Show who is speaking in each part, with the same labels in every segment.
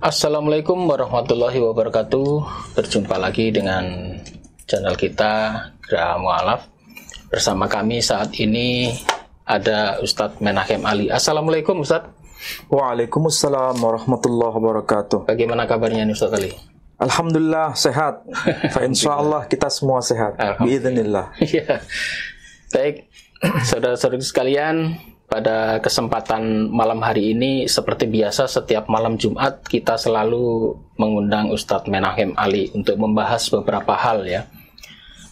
Speaker 1: Assalamualaikum warahmatullahi wabarakatuh. Berjumpa lagi dengan channel kita Geraha Mu'alaf. Bersama kami saat ini ada Ustadz Menachem Ali. Assalamualaikum Ustadz.
Speaker 2: Waalaikumsalam warahmatullahi wabarakatuh.
Speaker 1: Bagaimana kabarnya nih Ustadz Ali?
Speaker 2: Alhamdulillah sehat. Insyaallah kita semua sehat. Biiznillah.
Speaker 1: Iya. Baik, saudara-saudara sekalian, pada kesempatan malam hari ini seperti biasa setiap malam Jumat kita selalu mengundang Ustadz Menachem Ali untuk membahas beberapa hal ya.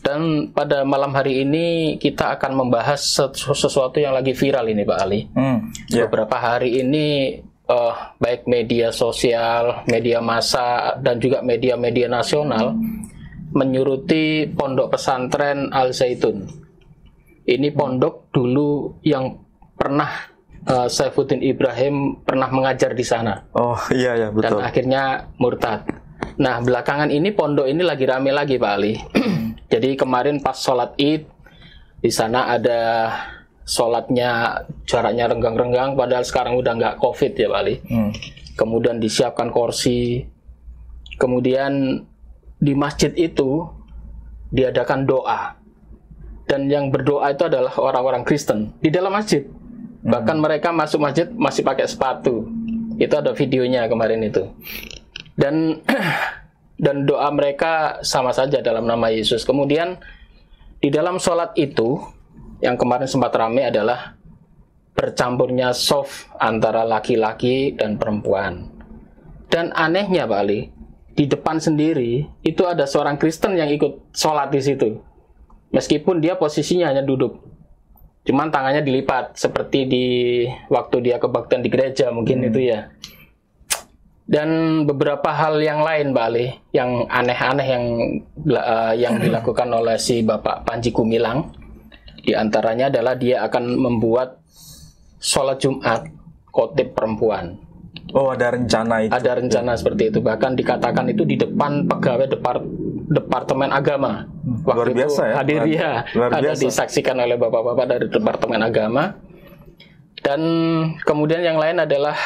Speaker 1: Dan pada malam hari ini kita akan membahas sesuatu yang lagi viral ini Pak Ali. Beberapa hari ini baik media sosial, media massa dan juga media-media nasional menyuruti pondok pesantren Al Zaitun. Ini pondok dulu yang pernah Saifuddin Ibrahim pernah mengajar di sana.
Speaker 2: Oh iya ya betul.
Speaker 1: Dan akhirnya murtad. Nah belakangan ini pondok ini lagi rame lagi Pak Ali. Jadi kemarin pas sholat Id di sana ada sholatnya jaraknya renggang-renggang, padahal sekarang udah nggak COVID ya Pak Ali. Kemudian disiapkan kursi. Kemudian di masjid itu diadakan doa. Dan yang berdoa itu adalah orang-orang Kristen di dalam masjid. Bahkan mereka masuk masjid masih pakai sepatu. Itu ada videonya kemarin itu. Dan doa mereka sama saja dalam nama Yesus. Kemudian di dalam sholat itu yang kemarin sempat ramai adalah bercampurnya shaf antara laki-laki dan perempuan. Dan anehnya Pak Ali, di depan sendiri itu ada seorang Kristen yang ikut sholat di situ. Meskipun dia posisinya hanya duduk. Cuman tangannya dilipat seperti di waktu dia kebaktian di gereja mungkin itu ya. Dan beberapa hal yang lain Mbak Ali, yang aneh-aneh yang dilakukan oleh si Bapak Panji Gumilang. Di antaranya adalah dia akan membuat sholat Jumat khotib perempuan.
Speaker 2: Oh ada rencana itu.
Speaker 1: Ada rencana seperti itu. Bahkan dikatakan itu di depan pegawai Departemen Agama.
Speaker 2: Luar biasa ya.
Speaker 1: Hadir dia, ada disaksikan oleh bapak-bapak dari Departemen Agama. Dan kemudian yang lain adalah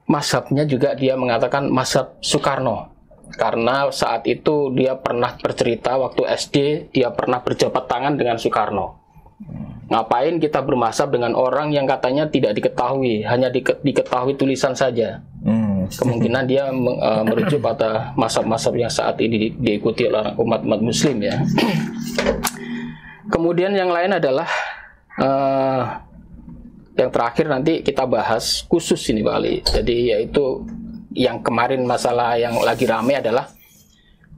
Speaker 1: mazhabnya juga dia mengatakan mazhab Soekarno. Karena saat itu dia pernah bercerita waktu SD dia pernah berjabat tangan dengan Soekarno. Ngapain kita bermazhab dengan orang yang katanya tidak diketahui, hanya diketahui tulisan saja. Kemungkinan dia merujuk pada mazhab-mazhab yang saat ini diikuti oleh umat-umat muslim ya. Kemudian yang lain adalah yang terakhir nanti kita bahas khusus ini Pak Ali. Jadi yaitu yang kemarin masalah yang lagi ramai adalah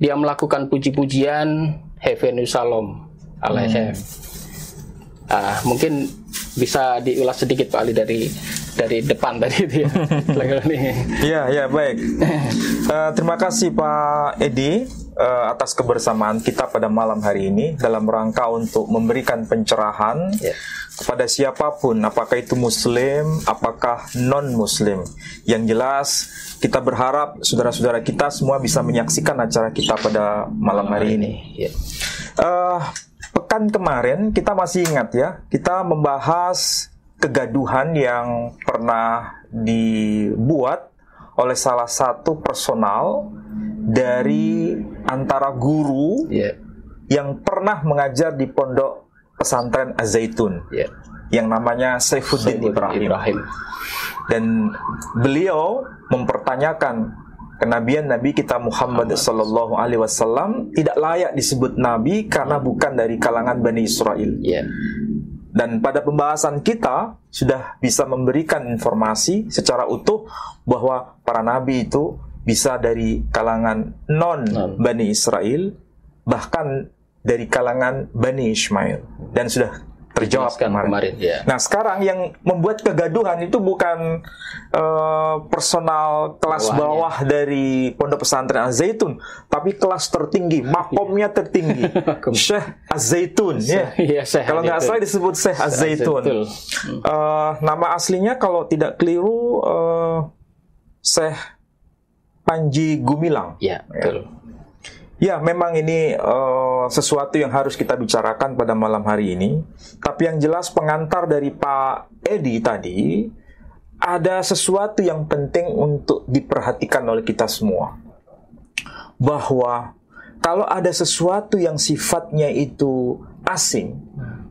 Speaker 1: dia melakukan puji-pujian Hefenu Shalom alaihem. Mungkin bisa diulas sedikit Pak Ali dari depan tadi itu ya.
Speaker 2: Iya baik. Terima kasih Pak Edi atas kebersamaan kita pada malam hari ini dalam rangka untuk memberikan pencerahan kepada siapapun, apakah itu Muslim, apakah non Muslim. Yang jelas kita berharap saudara-saudara kita semua bisa menyaksikan acara kita pada malam hari ini. Pekan kemarin kita masih ingat ya, kita membahas kegaduhan yang pernah dibuat oleh salah satu personal dari antara guru yang pernah mengajar di pondok pesantren Az-Zaitun yang namanya Saifuddin Ibrahim. Dan beliau mempertanyakan kenabian Nabi kita Muhammad sallallahu alaihi wasallam tidak layak disebut nabi karena bukan dari kalangan Bani Israel. Dan pada pembahasan kita sudah bisa memberikan informasi secara utuh bahwa para nabi itu bisa dari kalangan non Bani Israel, bahkan dari kalangan Bani Ismail, dan sudah terjawab kemarin. Nah sekarang yang membuat kegaduhan itu bukan personal kelas bawah dari pondok pesantren Az-Zaitun, tapi kelas tertinggi, makomnya tertinggi, Syekh Az-Zaitun. Kalau nggak salah disebut Syekh Az-Zaitun. Nama aslinya kalau tidak keliru Syekh Panji Gumilang.
Speaker 1: Betul.
Speaker 2: Ya, memang ini sesuatu yang harus kita bicarakan pada malam hari ini. Tapi yang jelas pengantar dari Pak Edi tadi ada sesuatu yang penting untuk diperhatikan oleh kita semua. Bahwa kalau ada sesuatu yang sifatnya itu asing,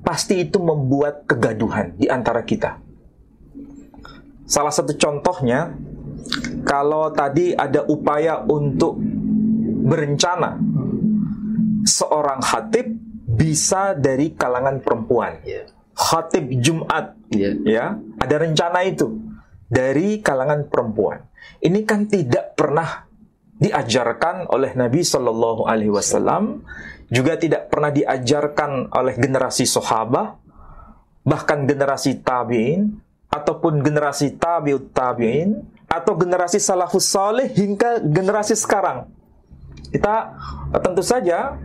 Speaker 2: pasti itu membuat kegaduhan di antara kita. Salah satu contohnya, kalau tadi ada upaya untuk berencana, seorang khatib bisa dari kalangan perempuan. Khatib Jumat, ya, ada rencana itu dari kalangan perempuan. Ini kan tidak pernah diajarkan oleh Nabi Shallallahu Alaihi Wasallam, juga tidak pernah diajarkan oleh generasi sahabat, bahkan generasi tabiin, ataupun generasi tabiut tabiin, atau generasi salafus saleh hingga generasi sekarang. Kita tentu saja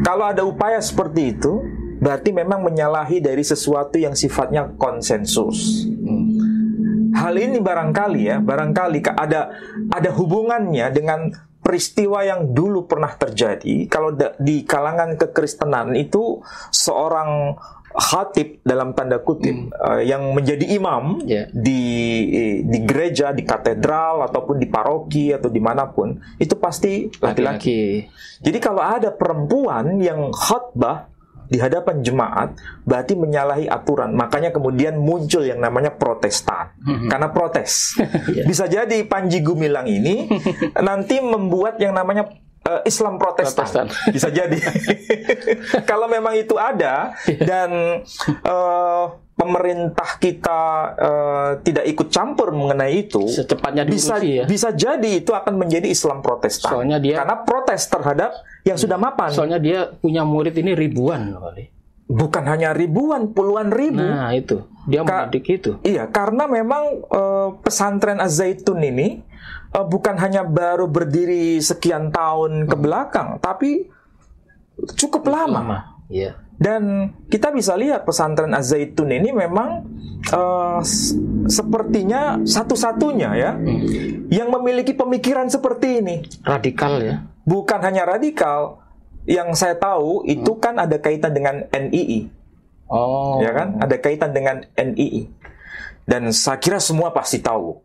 Speaker 2: kalau ada upaya seperti itu, berarti memang menyalahi dari sesuatu yang sifatnya konsensus. Hal ini barangkali ada hubungannya dengan peristiwa yang dulu pernah terjadi. Kalau di kalangan kekristenan itu seorang khatib dalam tanda kutip yang menjadi imam di gereja, di katedral ataupun di paroki atau dimanapun, itu pasti laki-laki. Jadi kalau ada perempuan yang khotbah di hadapan jemaat, berarti menyalahi aturan. Makanya kemudian muncul yang namanya Protestan, karena protes. Bisa jadi Panji Gumilang ini nanti membuat yang namanya Islam Protestan. Bisa jadi. Kalau memang itu ada dan pemerintah kita tidak ikut campur mengenai itu,
Speaker 1: secepatnya
Speaker 2: bisa jadi itu akan menjadi Islam Protestan.
Speaker 1: Soalnya dia
Speaker 2: karena protes terhadap yang sudah mapan.
Speaker 1: Soalnya dia punya murid ini ribuan kali.
Speaker 2: Bukan hanya ribuan, puluhan ribu.
Speaker 1: Nah, itu. Dia mendidik itu.
Speaker 2: Iya, karena memang pesantren Az-Zaitun ini bukan hanya baru berdiri sekian tahun ke belakang, tapi cukup lama.
Speaker 1: Iya.
Speaker 2: Dan kita bisa lihat pesantren Az-Zaitun ini memang sepertinya satu-satunya ya yang memiliki pemikiran seperti ini.
Speaker 1: Radikal ya.
Speaker 2: Bukan hanya radikal, yang saya tahu itu kan ada kaitan dengan NII.
Speaker 1: Oh.
Speaker 2: Ya kan? Ada kaitan dengan NII. Dan saya kira semua pasti tahu.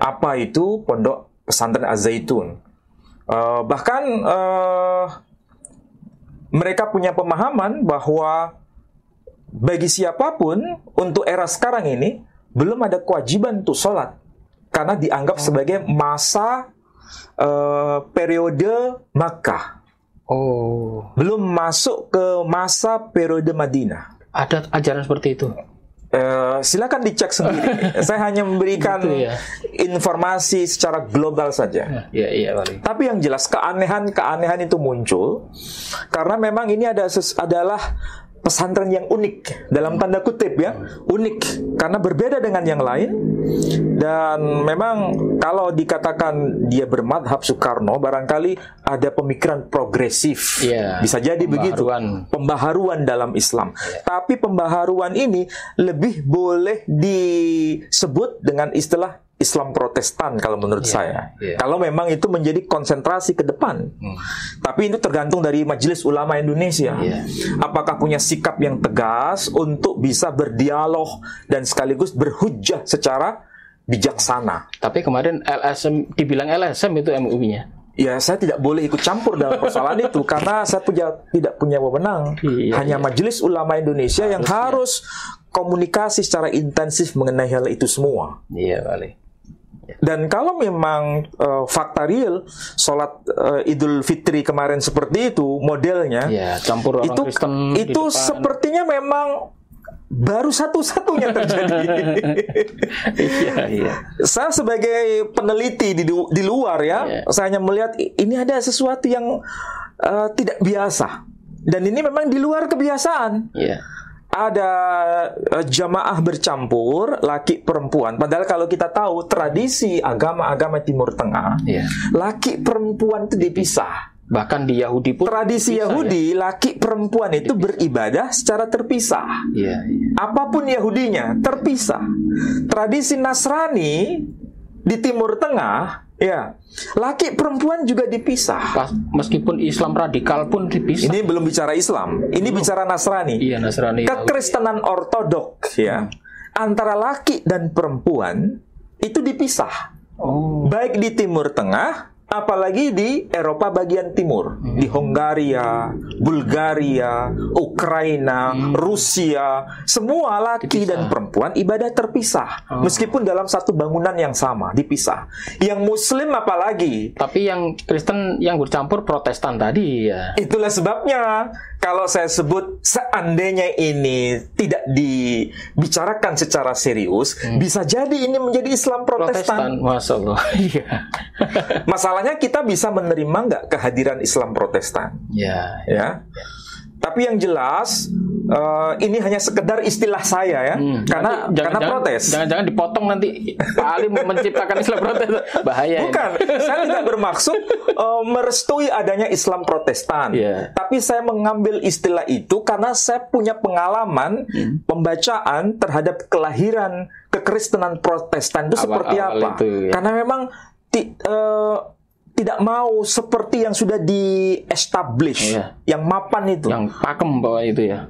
Speaker 2: Apa itu Pondok Pesantren Az-Zaitun. Bahkan mereka punya pemahaman bahwa bagi siapapun untuk era sekarang ini belum ada kewajiban untuk sholat, karena dianggap sebagai masa periode Makkah. Belum masuk ke masa periode Madinah.
Speaker 1: Ada ajaran seperti itu?
Speaker 2: Silakan dicek sendiri. Saya hanya memberikan informasi secara global saja. Tapi yang jelas keanehan itu muncul karena memang ini adalah pesantren yang unik dalam tanda kutip ya, unik karena berbeda dengan yang lain. Dan memang kalau dikatakan dia bermadhab Soekarno, barangkali ada pemikiran progresif, bisa jadi begitu, pembaharuan dalam Islam. Tapi pembaharuan ini lebih boleh disebut dengan istilah Islam Protestan kalau menurut saya. Kalau memang itu menjadi konsentrasi ke depan. Tapi itu tergantung dari Majelis Ulama Indonesia. Apakah punya sikap yang tegas untuk bisa berdialog dan sekaligus berhujjah secara bijaksana.
Speaker 1: Tapi kemarin LSM dibilang LSM itu MUI-nya.
Speaker 2: Ya, saya tidak boleh ikut campur dalam persoalan itu karena saya tidak punya wewenang. Hanya Majelis Ulama Indonesia yang harus komunikasi secara intensif mengenai hal itu semua. Dan kalau memang fakta real sholat Idul Fitri kemarin seperti itu modelnya,
Speaker 1: campur orang Kristen
Speaker 2: itu sepertinya memang baru satu-satunya terjadi. Saya sebagai peneliti di luar ya, saya hanya melihat ini ada sesuatu yang tidak biasa. Dan ini memang di luar kebiasaan. Ada jamaah bercampur laki perempuan. Padahal kalau kita tahu tradisi agama-agama Timur Tengah, laki perempuan itu dipisah.
Speaker 1: Bahkan di Yahudi pun
Speaker 2: tradisi Yahudi, laki perempuan itu beribadah secara terpisah. Apapun Yahudinya terpisah. Tradisi Nasrani di Timur Tengah, laki perempuan juga dipisah.
Speaker 1: Meskipun Islam radikal pun dipisah.
Speaker 2: Ini belum bicara Islam, ini bicara Nasrani.
Speaker 1: Nasrani.
Speaker 2: Kekristenan Ortodoks antara laki dan perempuan itu dipisah. Baik di Timur Tengah, apalagi di Eropa bagian timur, di Hongaria, Bulgaria, Ukraina, Rusia, semua laki dan perempuan ibadah terpisah, meskipun dalam satu bangunan yang sama, dipisah. Yang Muslim apalagi.
Speaker 1: Tapi yang Kristen yang bercampur Protestan tadi ya.
Speaker 2: Itulah sebabnya kalau saya sebut seandainya ini tidak dibicarakan secara serius, bisa jadi ini menjadi Islam Protestan.
Speaker 1: Masya Allah. Iya.
Speaker 2: Masalahnya kita bisa menerima nggak kehadiran Islam Protestan? Ya. Tapi yang jelas ini hanya sekedar istilah saya ya, karena protes.
Speaker 1: Jangan-jangan dipotong nanti Pak Ali menciptakan Islam Protestan, bahaya.
Speaker 2: Bukan, saya tidak bermaksud merestui adanya Islam Protestan. Tapi saya mengambil istilah itu karena saya punya pengalaman pembacaan terhadap kelahiran kekristenan Protestan itu seperti apa. Karena memang tidak mau seperti yang sudah di-establish, yang mapan itu.
Speaker 1: Yang pakem bahwa itu ya.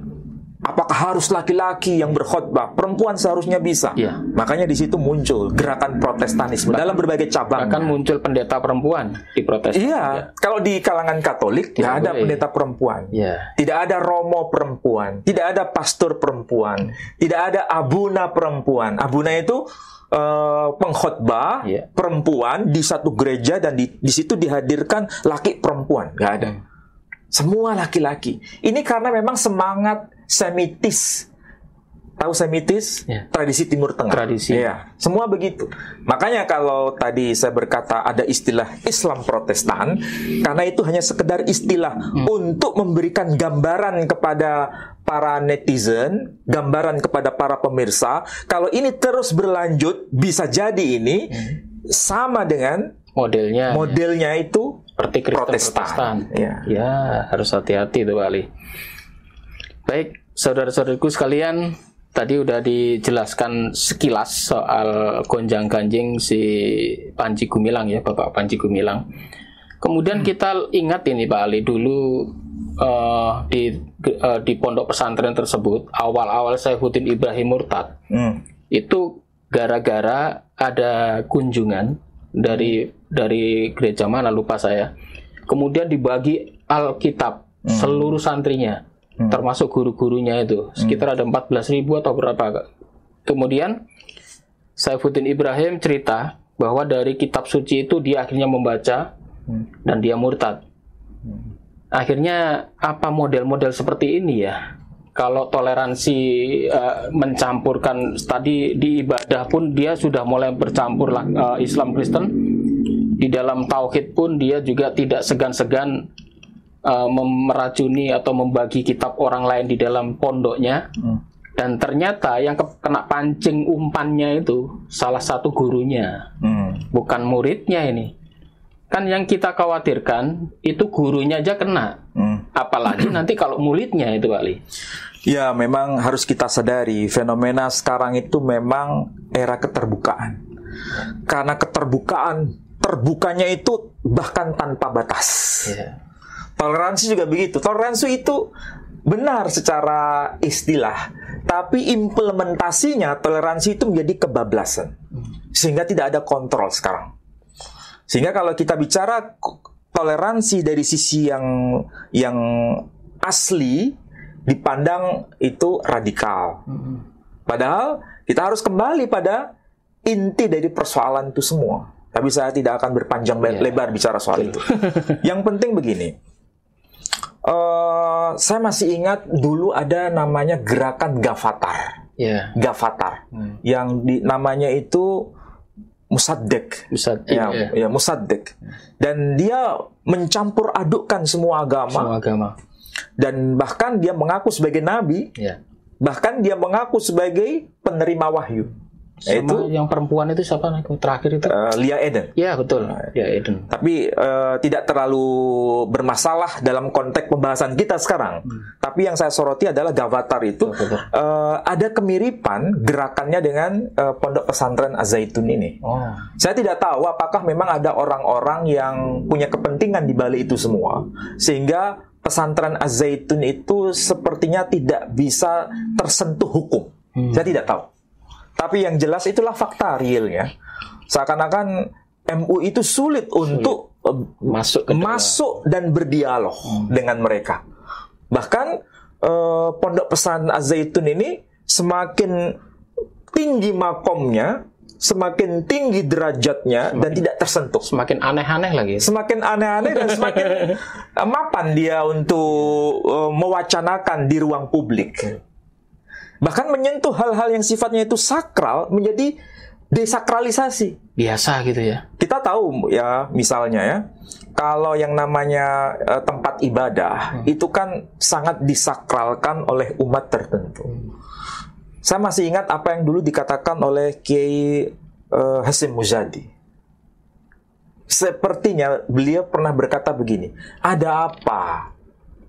Speaker 2: Apakah harus laki-laki yang berkhotbah? Perempuan seharusnya bisa. Makanya di situ muncul gerakan Protestanisme dalam berbagai cabang.
Speaker 1: Bahkan muncul pendeta perempuan di Protestan.
Speaker 2: Kalau di kalangan Katolik tidak ada pendeta perempuan. Tidak ada romo perempuan, tidak ada pastor perempuan, tidak ada abuna perempuan. Abuna itu pengkhotbah perempuan di satu gereja, dan di situ dihadirkan laki perempuan, nggak ada, semua laki-laki. Ini karena memang semangat Semitis. Tahu Semitis? Tradisi Timur Tengah. Semua begitu. Makanya kalau tadi saya berkata ada istilah Islam Protestan, karena itu hanya sekedar istilah untuk memberikan gambaran kepada para netizen, gambaran kepada para pemirsa. Kalau ini terus berlanjut, bisa jadi ini sama dengan modelnya itu
Speaker 1: seperti Protestan. Ya, harus hati-hati itu Pak Ali. Baik, saudara-saudaraku sekalian, tadi udah dijelaskan sekilas soal gonjang-ganjing si Panji Gumilang ya, Bapak Panji Gumilang. Kemudian kita ingat ini Pak Ali, dulu di pondok pesantren tersebut, awal-awal Saifuddin Ibrahim murtad, itu gara-gara ada kunjungan dari gereja mana lupa saya. Kemudian dibagi Alkitab seluruh santrinya, termasuk guru-gurunya itu, sekitar ada 14.000 atau berapa. Kemudian Saifuddin Ibrahim cerita bahwa dari kitab suci itu dia akhirnya membaca dan dia murtad. Akhirnya apa model-model seperti ini ya? Kalau toleransi mencampurkan tadi di ibadah pun dia sudah mulai bercampur Islam Kristen. Di dalam tauhid pun dia juga tidak segan-segan meracuni atau membagi kitab orang lain di dalam pondoknya. Dan ternyata yang kena pancing umpannya itu salah satu gurunya, bukan muridnya ini. Kan yang kita khawatirkan itu gurunya aja kena, apalagi nanti kalau muridnya itu Pak Ali.
Speaker 2: Ya, memang harus kita sadari fenomena sekarang itu memang era keterbukaan. Karena terbukanya itu bahkan tanpa batas. Toleransi juga begitu. Toleransi itu benar secara istilah, tapi implementasinya toleransi itu menjadi kebablasan, sehingga tidak ada kontrol sekarang. Sehingga kalau kita bicara toleransi dari sisi yang asli, dipandang itu radikal. Padahal kita harus kembali pada inti dari persoalan itu semua. Tapi saya tidak akan berpanjang lebar bicara soal itu. Yang penting begini, saya masih ingat dulu ada namanya gerakan Gavatar. Gavatar, yang namanya itu Musaddek. Musaddek. Dan dia mencampur adukkan semua agama. Dan bahkan dia mengaku sebagai nabi. Bahkan dia mengaku sebagai penerima wahyu.
Speaker 1: Sama yang perempuan itu siapa terakhir itu?
Speaker 2: Lia Eden.
Speaker 1: Ya betul, Lia Eden.
Speaker 2: Tapi tidak terlalu bermasalah dalam konteks pembahasan kita sekarang. Tapi yang saya soroti adalah Gavatar itu ada kemiripan gerakannya dengan pondok pesantren Az-Zaitun ini. Saya tidak tahu apakah memang ada orang-orang yang punya kepentingan di balik itu semua, sehingga pesantren Az-Zaitun itu sepertinya tidak bisa tersentuh hukum. Saya tidak tahu. Tapi yang jelas itulah fakta realnya. Seakan-akan MUI itu sulit untuk masuk dan berdialog dengan mereka. Bahkan Pondok Pesantren Az-Zaitun ini semakin tinggi makomnya, semakin tinggi derajatnya, dan tidak tersentuh.
Speaker 1: Semakin aneh-aneh lagi.
Speaker 2: Semakin aneh-aneh dan semakin mapan dia untuk mewacanakan di ruang publik. Bahkan menyentuh hal-hal yang sifatnya itu sakral menjadi desakralisasi.
Speaker 1: Biasa gitu ya.
Speaker 2: Kita tahu ya, misalnya ya, kalau yang namanya tempat ibadah itu kan sangat disakralkan oleh umat tertentu. Saya masih ingat apa yang dulu dikatakan oleh Kiai Hasyim Muzadi. Sepertinya beliau pernah berkata begini, ada apa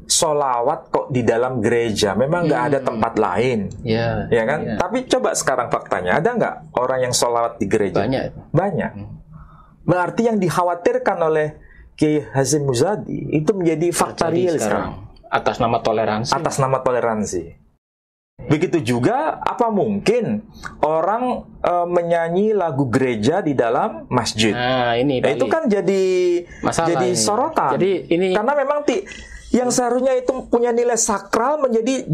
Speaker 2: sholawat kok di dalam gereja? Memang nggak ada tempat lain, ya kan? Tapi coba sekarang faktanya, ada nggak orang yang sholawat di gereja? Banyak. Berarti yang dikhawatirkan oleh Kiai Hasyim Muzadi itu menjadi fakta real sekarang.
Speaker 1: Atas nama toleransi.
Speaker 2: Atas nama toleransi. Begitu juga, apa mungkin orang menyanyi lagu gereja di dalam masjid?
Speaker 1: Nah, ini
Speaker 2: itu kan jadi
Speaker 1: ini.
Speaker 2: sorotan.
Speaker 1: Jadi ini
Speaker 2: karena memang yang seharusnya itu punya nilai sakral menjadi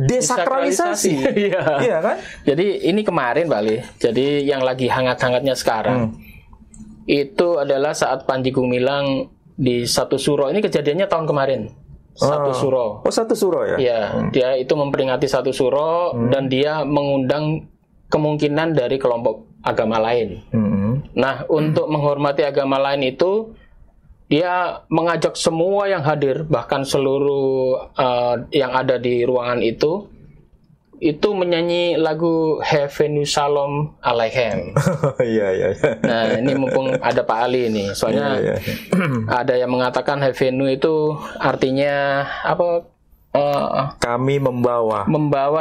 Speaker 2: desakralisasi. Iya kan?
Speaker 1: Jadi ini kemarin, Bali. Jadi yang lagi hangat-hangatnya sekarang itu adalah saat Panji Gumilang di Satu Suro. Ini kejadiannya tahun kemarin. Satu Suro.
Speaker 2: Oh, Satu Suro ya?
Speaker 1: Iya, dia itu memperingati Satu Suro dan dia mengundang kemungkinan dari kelompok agama lain. Nah, untuk menghormati agama lain itu dia mengajak semua yang hadir, bahkan seluruh yang ada di ruangan itu menyanyi lagu Havenu Shalom Aleichem.
Speaker 2: Iya.
Speaker 1: Nah, ini mumpung ada Pak Ali ini, soalnya ada yang mengatakan Havenu itu artinya apa?
Speaker 2: Kami membawa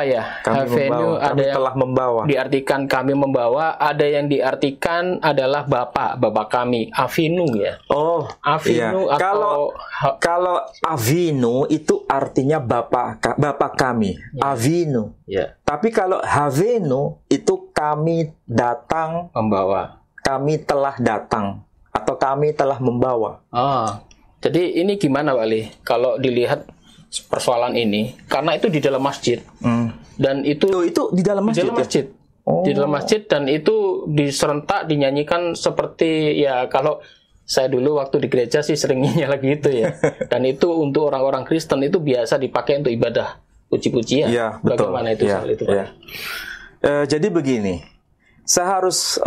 Speaker 1: ya. Havenu ada yang
Speaker 2: telah membawa.
Speaker 1: Diartikan kami membawa, ada yang diartikan adalah bapak kami, Avinu ya.
Speaker 2: Oh,
Speaker 1: Avinu
Speaker 2: iya.
Speaker 1: atau
Speaker 2: kalau Avinu itu artinya bapak kami, Avinu.
Speaker 1: Ya.
Speaker 2: Tapi kalau Havenu itu kami datang
Speaker 1: membawa.
Speaker 2: Kami telah datang atau kami telah membawa.
Speaker 1: Jadi ini gimana, Wali? Kalau dilihat persoalan ini, karena itu di dalam masjid dan itu
Speaker 2: di dalam masjid,
Speaker 1: di dalam masjid, dan itu diserentak dinyanyikan seperti ya, kalau saya dulu waktu di gereja sih seringnya lagi itu ya. Dan itu untuk orang-orang Kristen itu biasa dipakai untuk ibadah puji-pujian.
Speaker 2: Ya, betul.
Speaker 1: Bagaimana itu soal itu, Pak?
Speaker 2: Jadi begini, saya harus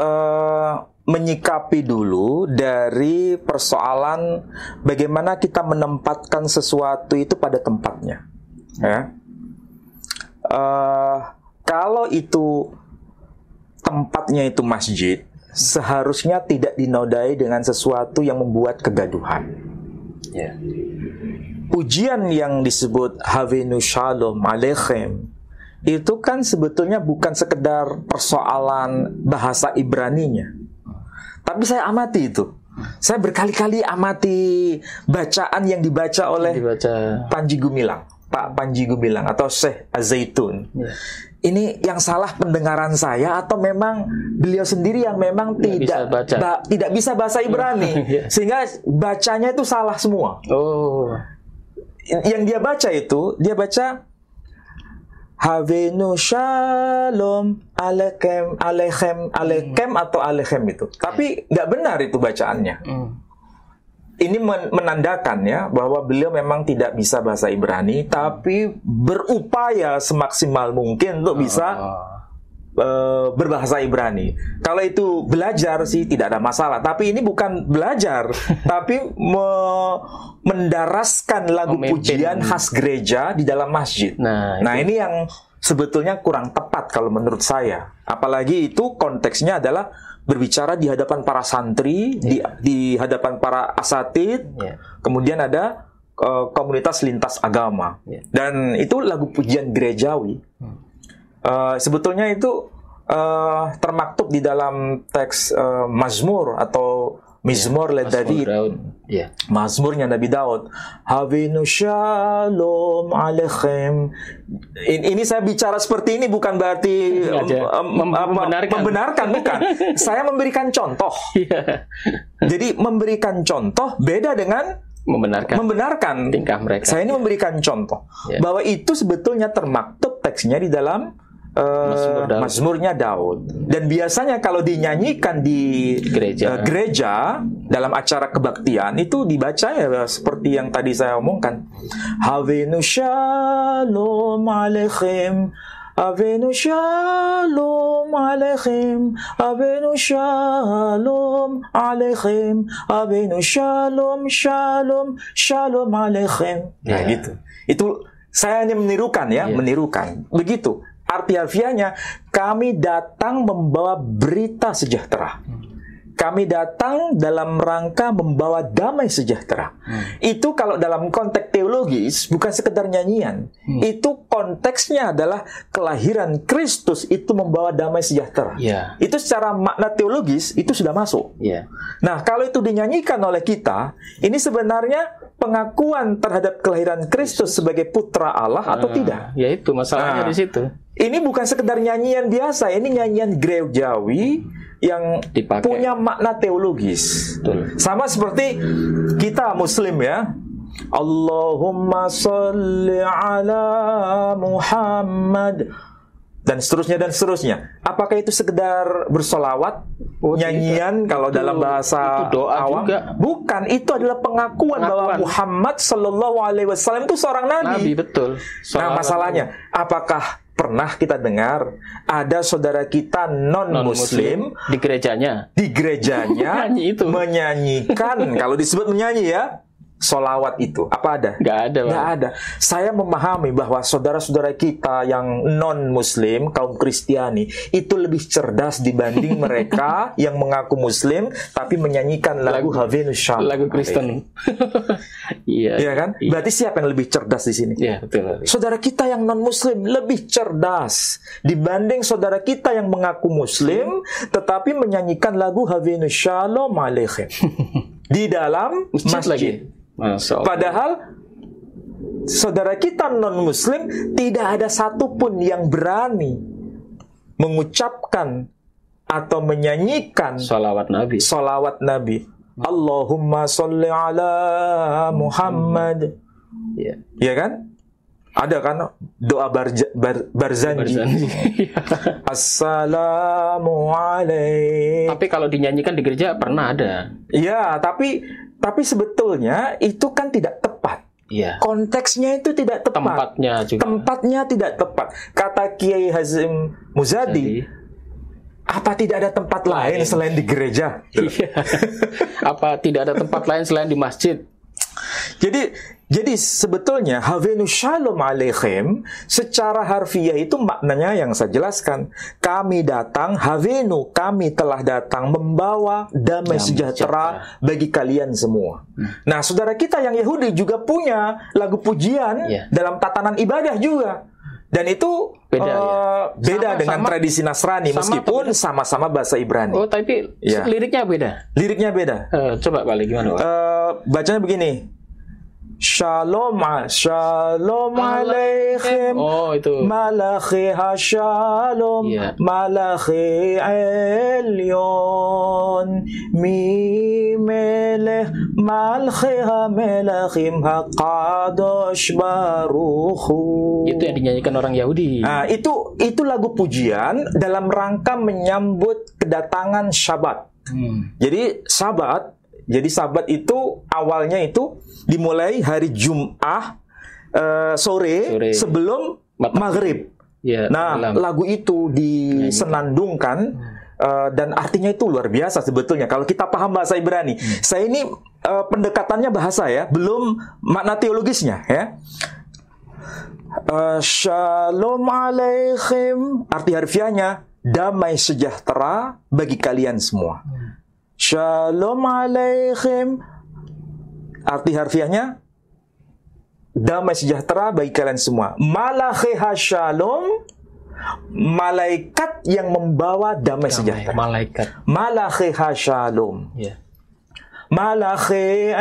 Speaker 2: menyikapi dulu dari persoalan bagaimana kita menempatkan sesuatu itu pada tempatnya. Ya. Kalau itu tempatnya itu masjid, seharusnya tidak dinodai dengan sesuatu yang membuat kegaduhan. Pujian yang disebut Havenu Shalom Aleichem itu kan sebetulnya bukan sekedar persoalan bahasa Ibraninya. Tapi saya amati itu. Saya berkali-kali amati bacaan yang dibaca oleh Panji Gumilang, Pak Panji Gumilang atau Syekh Az-Zaitun. Ini yang salah pendengaran saya atau memang beliau sendiri yang memang tidak bisa bahasa Ibrani sehingga bacanya itu salah semua. Yang dia baca itu, dia baca Havenu Shalom Aleichem atau Aleichem itu. Tapi nggak benar itu bacaannya. Ini menandakan ya bahwa beliau memang tidak bisa bahasa Ibrani, tapi berupaya semaksimal mungkin untuk bisa berbahasa Ibrani. Kalau itu belajar sih tidak ada masalah. Tapi ini bukan belajar, tapi mendaraskan lagu pujian khas gereja di dalam masjid. Nah ini yang sebetulnya kurang tepat kalau menurut saya. Apalagi itu konteksnya adalah berbicara di hadapan para santri, di hadapan para asatid, kemudian ada komunitas lintas agama. Dan itu lagu pujian gerejawi. Sebetulnya itu termaktub di dalam teks Mazmur atau Mizmor le David.
Speaker 1: Ya.
Speaker 2: Mazmurnya Nabi Daud. Havinu shalom aleichem. Ini saya bicara seperti ini bukan berarti membenarkan, bukan. Saya memberikan contoh.
Speaker 1: Iya.
Speaker 2: Jadi memberikan contoh beda dengan membenarkan
Speaker 1: tingkah mereka.
Speaker 2: Saya ini memberikan contoh bahwa itu sebetulnya termaktub teksnya di dalam Mazmurnya Daud. Dan biasanya kalau dinyanyikan di gereja dalam acara kebaktian itu dibaca ya seperti yang tadi saya omongkan. Havenu shalom aleichem, Avenu shalom aleichem, Avenu shalom aleichem, Avenu shalom shalom shalom aleichem. Nah gitu. Itu saya hanya menirukan ya, menirukan. Begitu. Arti harfiahnya, kami datang membawa berita sejahtera. Kami datang dalam rangka membawa damai sejahtera. Itu kalau dalam konteks teologis bukan sekedar nyanyian. Itu konteksnya adalah kelahiran Kristus itu membawa damai sejahtera. Itu secara makna teologis itu sudah masuk. Nah, kalau itu dinyanyikan oleh kita, ini sebenarnya pengakuan terhadap kelahiran Kristus sebagai putra Allah atau tidak?
Speaker 1: Ya itu masalahnya di situ.
Speaker 2: Ini bukan sekedar nyanyian biasa, ini nyanyian gerejawi yang punya makna teologis. Betul. Sama seperti kita Muslim ya. Allahumma salli ala Muhammad dan seterusnya dan seterusnya. Apakah itu sekedar bersolawat, nyanyian kalau dalam bahasa
Speaker 1: doa
Speaker 2: awam?
Speaker 1: Juga.
Speaker 2: Bukan, itu adalah pengakuan bahwa Muhammad Sallallahu Alaihi Wasallam itu seorang nabi.
Speaker 1: Betul.
Speaker 2: Nah, masalahnya, apakah pernah kita dengar ada saudara kita non-muslim
Speaker 1: di gerejanya
Speaker 2: menyanyikan kalau disebut menyanyi ya solawat itu? Apa ada?
Speaker 1: Nggak ada.
Speaker 2: Nggak ada. Saya memahami bahwa saudara-saudara kita yang non-muslim, kaum Kristiani, itu lebih cerdas dibanding mereka yang mengaku muslim tapi menyanyikan lagu Havenu Shalom.
Speaker 1: Lagu Kristen.
Speaker 2: Iya kan? Berarti siapa yang lebih cerdas di sini?
Speaker 1: Iya, betul.
Speaker 2: Saudara kita yang non-muslim lebih cerdas dibanding saudara kita yang mengaku muslim tetapi menyanyikan lagu Havenu Shalom aleichem di dalam masjid. Padahal saudara kita non-muslim tidak ada satupun yang berani mengucapkan atau menyanyikan salawat Nabi. Allahumma salli ala Muhammad. Ya kan? Ada kan doa Barzanji. Assalamualaikum.
Speaker 1: Tapi kalau dinyanyikan di gereja pernah ada.
Speaker 2: Ya, tapi sebetulnya itu kan tidak tepat. Konteksnya itu tidak tepat. Tempatnya tidak tepat. Kata Kiai Hazim Muzadi, apa tidak ada tempat lain selain di gereja?
Speaker 1: Apa tidak ada tempat lain selain di masjid?
Speaker 2: Jadi sebetulnya Havenu Shalom aleichem secara harfiah itu maknanya yang saya jelaskan. Kami datang, Havenu, kami telah datang membawa damai sejahtera bagi kalian semua. Nah, saudara kita yang Yahudi juga punya lagu pujian dalam tatanan ibadah juga. Dan itu beda dengan tradisi Nasrani meskipun sama-sama bahasa Ibrani.
Speaker 1: Oh, tapi liriknya beda.
Speaker 2: Liriknya beda.
Speaker 1: Coba balik gimana, Pak?
Speaker 2: Bacanya begini. Shalom aleichem.
Speaker 1: Oh, itu.
Speaker 2: Malachi hashalom, Malachi elyon, mi melech malchi hamelachim hakadosh baruchu.
Speaker 1: Itu yang dinyanyikan orang Yahudi.
Speaker 2: Nah, itu lagu pujian dalam rangka menyambut kedatangan Syabat. Jadi Sabat itu awalnya itu dimulai hari Jum'ah sore sebelum maghrib. Lagu itu disenandungkan dan artinya itu luar biasa sebetulnya. Kalau kita paham bahasa Ibrani, saya ini pendekatannya bahasa ya, belum makna teologisnya ya. Shalom aleichem, arti harfiahnya damai sejahtera bagi kalian semua. Shalom aleichem, arti harfiahnya damai sejahtera bagi kalian semua. Malachi hashalom, malaikat yang membawa damai sejahtera.
Speaker 1: Malaikat.
Speaker 2: Malachi hashalom. Malakhe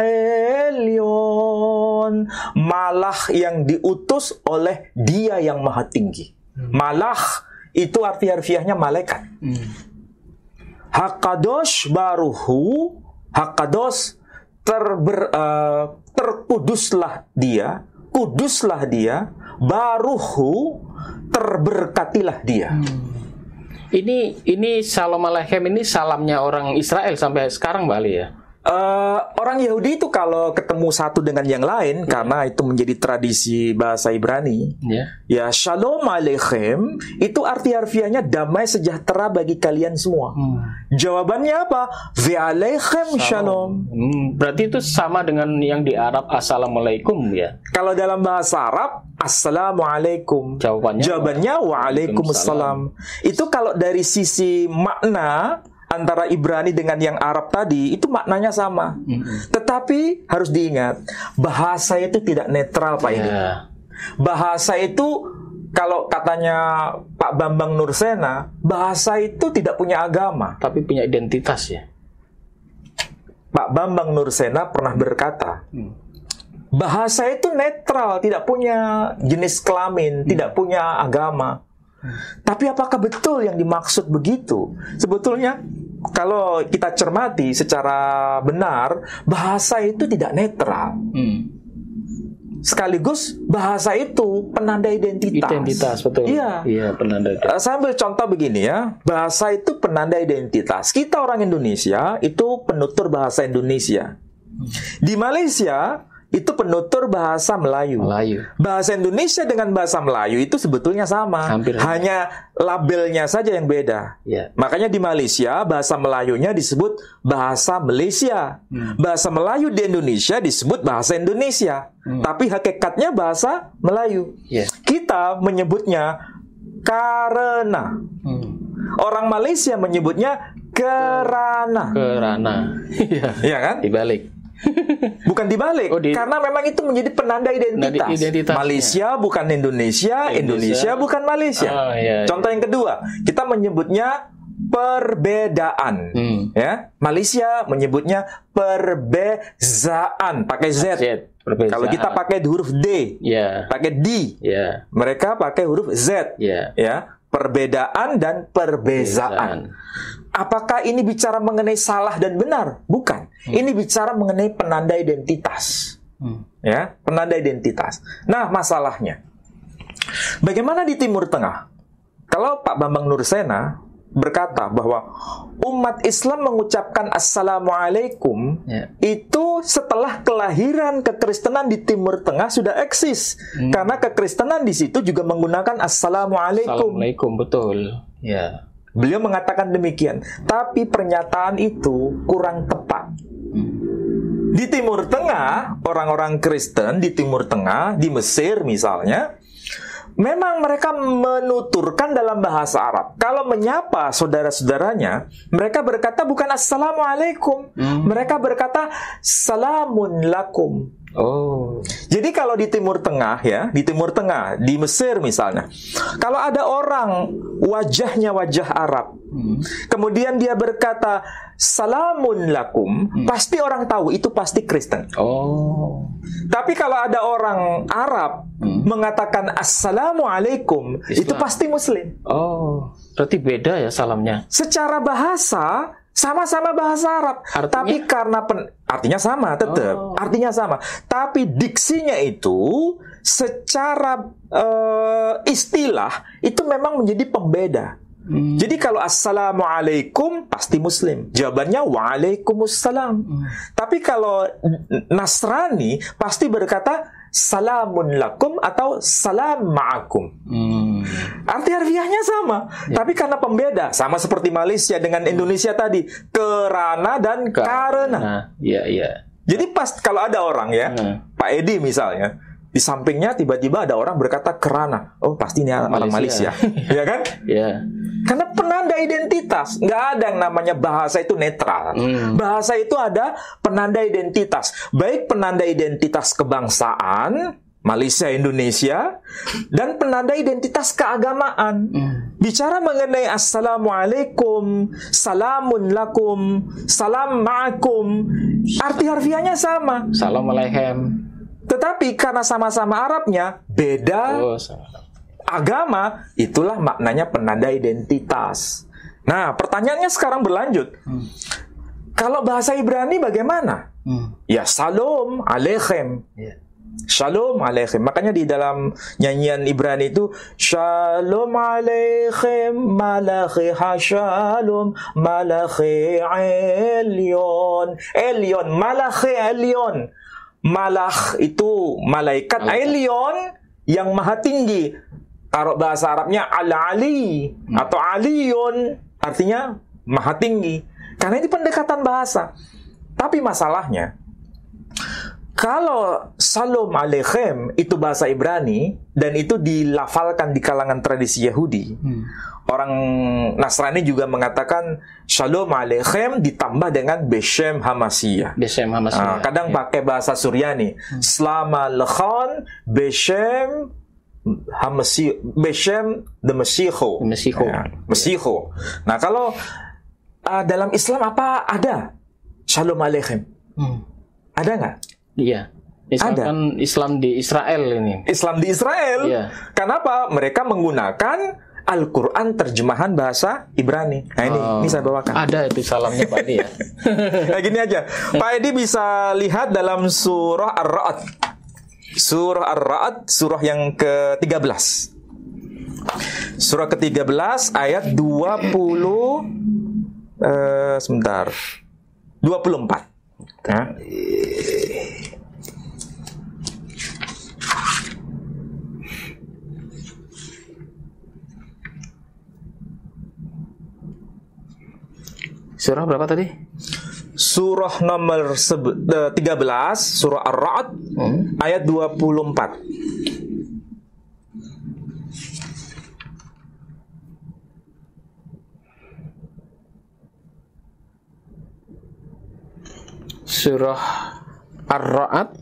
Speaker 2: elyon, malah yang diutus oleh Dia yang Maha Tinggi. Malah itu arti harfiahnya malaikat. Hakadosh baruhu, hakadosh terkuduslah dia, kuduslah dia, baruhu terberkatilah dia.
Speaker 1: Ini Shalom Aleichem ini salamnya orang Israel sampai sekarang, Mbak Ali ya?
Speaker 2: Orang Yahudi itu kalau ketemu satu dengan yang lain, karena itu menjadi tradisi bahasa Ibrani, ya Shalom Aleichem itu arti harfiahnya damai sejahtera bagi kalian semua. Jawabannya apa? Ve'aleichem shalom.
Speaker 1: Berarti itu sama dengan yang di Arab Assalamualaikum ya?
Speaker 2: Kalau dalam bahasa Arab Assalamualaikum. Jawabannya Waalaikumsalam. Itu kalau dari sisi makna antara Ibrani dengan yang Arab tadi, itu maknanya sama. Tetapi harus diingat, bahasa itu tidak netral, Pak Edi. Bahasa itu, kalau katanya Pak Bambang Nursena, bahasa itu tidak punya agama.
Speaker 1: Tapi punya identitas ya.
Speaker 2: Pak Bambang Nursena pernah berkata, bahasa itu netral, tidak punya jenis kelamin, tidak punya agama. Tapi apakah betul yang dimaksud begitu? Sebetulnya kalau kita cermati secara benar, bahasa itu tidak netral. Sekaligus bahasa itu penanda identitas.
Speaker 1: Identitas, betul. Iya, penanda identitas.
Speaker 2: Saya ambil contoh begini ya. Bahasa itu penanda identitas. Kita orang Indonesia itu penutur bahasa Indonesia. Di Malaysia itu penutur bahasa Melayu. Bahasa Indonesia dengan bahasa Melayu itu sebetulnya sama. Hanya labelnya saja yang beda. Makanya di Malaysia bahasa Melayunya disebut bahasa Malaysia. Bahasa Melayu di Indonesia disebut bahasa Indonesia. Tapi hakikatnya bahasa Melayu. Kita menyebutnya karena. Orang Malaysia menyebutnya kerana. Iya kan?
Speaker 1: Dibalik.
Speaker 2: Bukan dibalik, karena memang itu menjadi penanda identitas. Malaysia bukan Indonesia, Indonesia bukan Malaysia. Contoh yang kedua, kita menyebutnya perbedaan. Ya, Malaysia menyebutnya perbezaan, pakai Z. Kalau kita pakai huruf D, pakai D. Mereka pakai huruf Z. Ya, perbedaan dan perbezaan. Apakah ini bicara mengenai salah dan benar? Bukan. Ini bicara mengenai penanda identitas. Ya, penanda identitas. Nah, masalahnya, bagaimana di Timur Tengah? Kalau Pak Bambang Nursena berkata bahwa umat Islam mengucapkan Assalamualaikum itu setelah kelahiran kekristenan di Timur Tengah sudah eksis. Karena kekristenan di situ juga menggunakan Assalamualaikum.
Speaker 1: Assalamualaikum, betul. Ya.
Speaker 2: Beliau mengatakan demikian. Tapi pernyataan itu kurang tepat. Di Timur Tengah, orang-orang Kristen di Timur Tengah, di Mesir misalnya, memang mereka menuturkan dalam bahasa Arab. Kalau menyapa saudara-saudaranya, mereka berkata bukan Assalamualaikum. Mereka berkata Salamun lakum. Jadi kalau di Timur Tengah ya, di Timur Tengah, di Mesir misalnya, kalau ada orang wajahnya wajah Arab, kemudian dia berkata Salamun lakum, pasti orang tahu itu pasti Kristen. Tapi kalau ada orang Arab mengatakan Assalamualaikum, itu pasti Muslim.
Speaker 1: Berarti beda ya salamnya.
Speaker 2: Secara bahasa sama-sama bahasa Arab, tapi karena artinya sama tetap, artinya sama. Tapi diksinya itu secara istilah itu memang menjadi pembeda. Jadi kalau Assalamualaikum pasti Muslim, jawabannya Waalaikumsalam. Tapi kalau Nasrani pasti berkata Salamun lakum atau Salam ma'akum. Arti harfiahnya sama, tapi karena pembeda, sama seperti Malaysia dengan Indonesia tadi, kerana dan karena. Jadi pas kalau ada orang ya, Pak Edi misalnya, di sampingnya tiba-tiba ada orang berkata kerana, pasti ini orang Malaysia, ya kan? Karena penanda identitas, nggak ada yang namanya bahasa itu netral. Bahasa itu ada penanda identitas, baik penanda identitas kebangsaan Malaysia, Indonesia, dan penanda identitas keagamaan. Bicara mengenai Assalamualaikum, Salamun lakum, Salam ma'akum, arti harfiahnya sama.
Speaker 1: Assalamualaikum.
Speaker 2: Tetapi karena sama-sama Arabnya, beda agama, itulah maknanya penanda identitas. Nah, pertanyaannya sekarang berlanjut. Kalau bahasa Ibrani bagaimana? Ya, Salam Aleichem. Shalom Aleichem. Makanya di dalam nyanyian Ibrani itu Shalom Aleichem Malachi Hashalom Malachi Elyon. Elyon, Malachi Elyon. Malach itu malaikat, Elyon yang maha tinggi. Kalau bahasa Arabnya Al-Ali atau Aliyun, artinya maha tinggi. Karena ini pendekatan bahasa. Tapi masalahnya, kalau Salam Aleichem itu bahasa Ibrani dan itu dilafalkan di kalangan tradisi Yahudi, orang Nasrani juga mengatakan Shalom Aleichem ditambah dengan Beshem Hamasiyah.
Speaker 1: Beshem Hamasiyah.
Speaker 2: Kadang pakai bahasa Suryani, Slama Lechon Beshem Hamasiyah, Beshem the Mesiho. Mesiho. Nah, kalau dalam Islam apa ada Shalom Aleichem? Ada nggak?
Speaker 1: Iya. Misalkan Islam di Israel ini.
Speaker 2: Islam di Israel.
Speaker 1: Iya.
Speaker 2: Kenapa? Mereka menggunakan Al-Quran terjemahan bahasa Ibrani. Nah ini saya bawakan.
Speaker 1: Ada itu salamnya Pak Edi ya.
Speaker 2: Nah gini aja. Pak Edi bisa lihat dalam surah Ar-Ra'd. Surah Ar-Ra'd, surah yang ke-13. Surah ke-13 ayat 24. Nah.
Speaker 1: Surah berapa tadi?
Speaker 2: Surah nomor 13, surah Ar-Ra'd, ayat 24.
Speaker 1: Surah Ar-Ra'd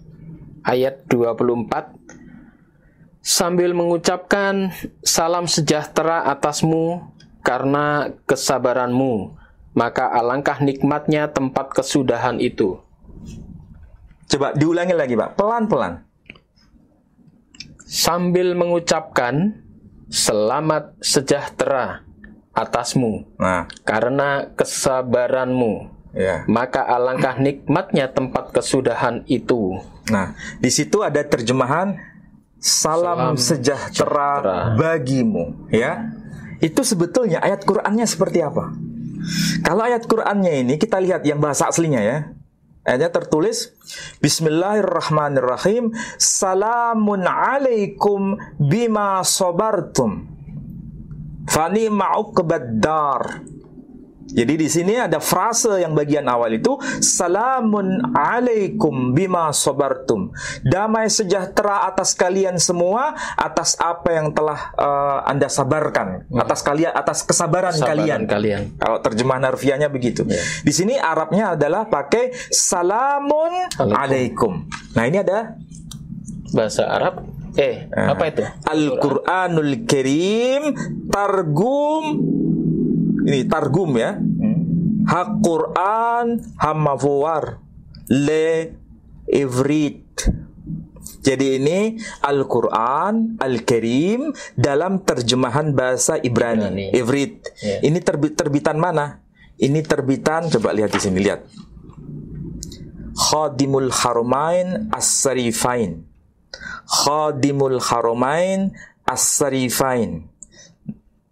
Speaker 1: ayat 24 sambil mengucapkan salam sejahtera atasmu karena kesabaranmu, maka alangkah nikmatnya tempat kesudahan itu.
Speaker 2: Coba diulangi lagi, Pak, pelan-pelan.
Speaker 1: Sambil mengucapkan selamat sejahtera atasmu karena kesabaranmu.
Speaker 2: Ya.
Speaker 1: Maka alangkah nikmatnya tempat kesudahan itu.
Speaker 2: Nah, di situ ada terjemahan salam sejahtera bagimu, ya. Itu sebetulnya ayat Qur'annya seperti apa? Kalau ayat Qur'annya ini kita lihat yang bahasa aslinya ya. Ayatnya tertulis Bismillahirrahmanirrahim, Salamun alaikum bima sabartum fani ma'uqbad dar. Jadi di sini ada frase yang bagian awal itu Salamun alaikum bima sabartum. Damai sejahtera atas kalian semua atas apa yang telah Anda sabarkan, atas kesabaran kalian. Kalau terjemahan harfiahnya begitu. Di sini Arabnya adalah pakai Salamun alaikum. Nah, ini ada
Speaker 1: bahasa Arab. Apa itu?
Speaker 2: Al-Qur'anul Karim targum ya. Hak Quran Hamafuar Le Ivrit. Jadi ini Al-Quran Al-Karim dalam terjemahan bahasa Ibrani. Ivrit. Ini terbitan mana? Ini terbitan, coba lihat di sini, lihat. Khadimul Haramain As-Sarifain. Khadimul Haramain As-Sarifain.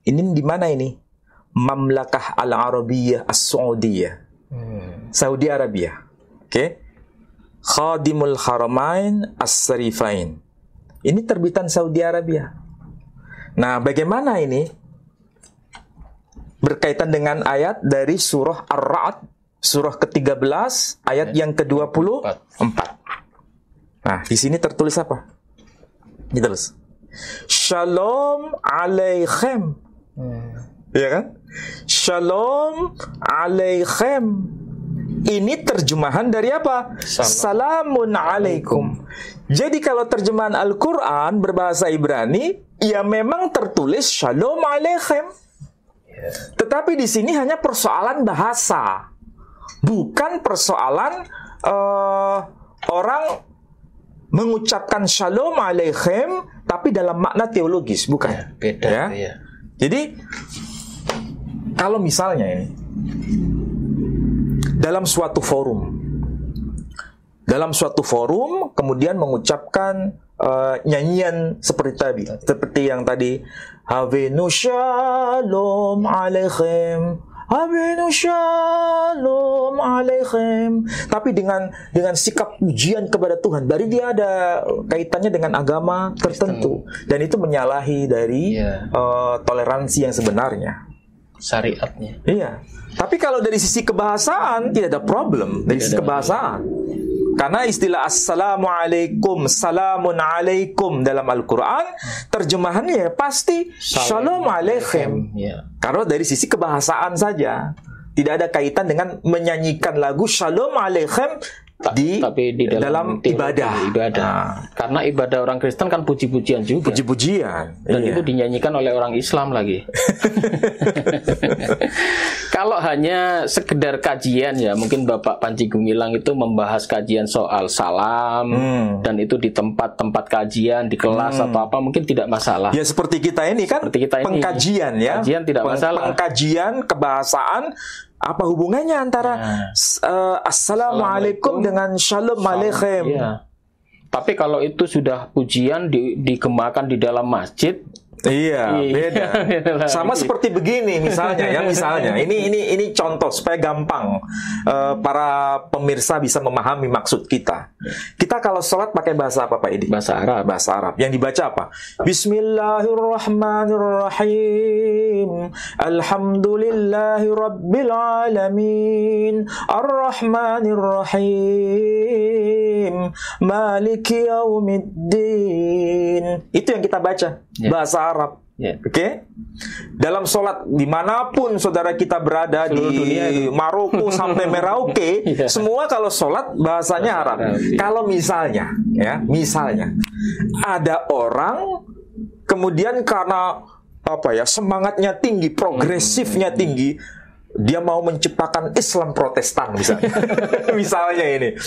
Speaker 2: Ini di mana ini? Mamlakah Al-Arabiyyah As-Saudiyah. Saudi Arabia. Oke. Khadimul Haramain As-Sarifain. Ini terbitan Saudi Arabia. Nah, bagaimana ini berkaitan dengan ayat dari surah Ar-Ra'd, surah ke-13 ayat yang ke-24. Nah, di sini tertulis apa? Ditulis Shalom Aleichem. Ya kan? Shalom Aleichem Ini terjemahan dari apa? Salamun alaikum. Jadi kalau terjemahan Al-Quran berbahasa Ibrani, ya memang tertulis Shalom alaikum. Tetapi di sini hanya persoalan bahasa, bukan persoalan orang mengucapkan Shalom alaikum tapi dalam makna teologis, bukan?
Speaker 1: Ya, beda.
Speaker 2: Ya?
Speaker 1: Ya.
Speaker 2: Jadi kalau misalnya ini dalam suatu forum kemudian mengucapkan nyanyian seperti yang tadi, Havenu Shalom alaikum, Havenu Shalom alaikum, tapi dengan sikap pujian kepada Tuhan, berarti dia ada kaitannya dengan agama tertentu, dan itu menyalahi dari toleransi yang sebenarnya,
Speaker 1: syariatnya.
Speaker 2: Iya. Tapi kalau dari sisi kebahasaan tidak ada problem dari sisi kebahasaan. Karena istilah Assalamualaikum, Salamun alaikum dalam Al-Quran, terjemahannya pasti Shalom alaikum.
Speaker 1: Ya.
Speaker 2: Karena dari sisi kebahasaan saja, tidak ada kaitan dengan menyanyikan lagu Shalom alaikum
Speaker 1: tapi di dalam
Speaker 2: ibadah.
Speaker 1: Nah. Karena ibadah orang Kristen kan puji-pujian juga.
Speaker 2: Puji-pujian.
Speaker 1: Dan itu dinyanyikan oleh orang Islam lagi. Kalau hanya sekedar kajian, ya mungkin Bapak Panji Gumilang itu membahas kajian soal salam, dan itu di tempat-tempat kajian, di kelas atau apa, mungkin tidak masalah.
Speaker 2: Ya seperti kita ini kan, pengkajian ya.
Speaker 1: Kajian tidak masalah.
Speaker 2: Pengkajian kebahasaan, apa hubungannya antara Assalamualaikum dengan Shalom alaikum?
Speaker 1: Iya. Tapi kalau itu sudah pujian digemakan di dalam masjid,
Speaker 2: iya, beda. Sama seperti begini misalnya ya, ini contoh supaya gampang para pemirsa bisa memahami maksud kita. Kita kalau sholat pakai bahasa apa Pak Edi?
Speaker 1: Bahasa Arab.
Speaker 2: Bahasa Arab. Yang dibaca apa? Bismillahirrahmanirrahim. Alhamdulillahi rabbil alamin. Ar-Rahmanirrahim. Maliki yaumiddin. Itu yang kita baca. Bahasa Arab. Oke? Dalam sholat dimanapun saudara kita berada, di Maroko sampai Merauke, semua kalau sholat bahasanya Arab. Kalau misalnya ada orang kemudian karena semangatnya tinggi, progresifnya tinggi, dia mau menciptakan Islam Protestan misalnya. Misalnya ini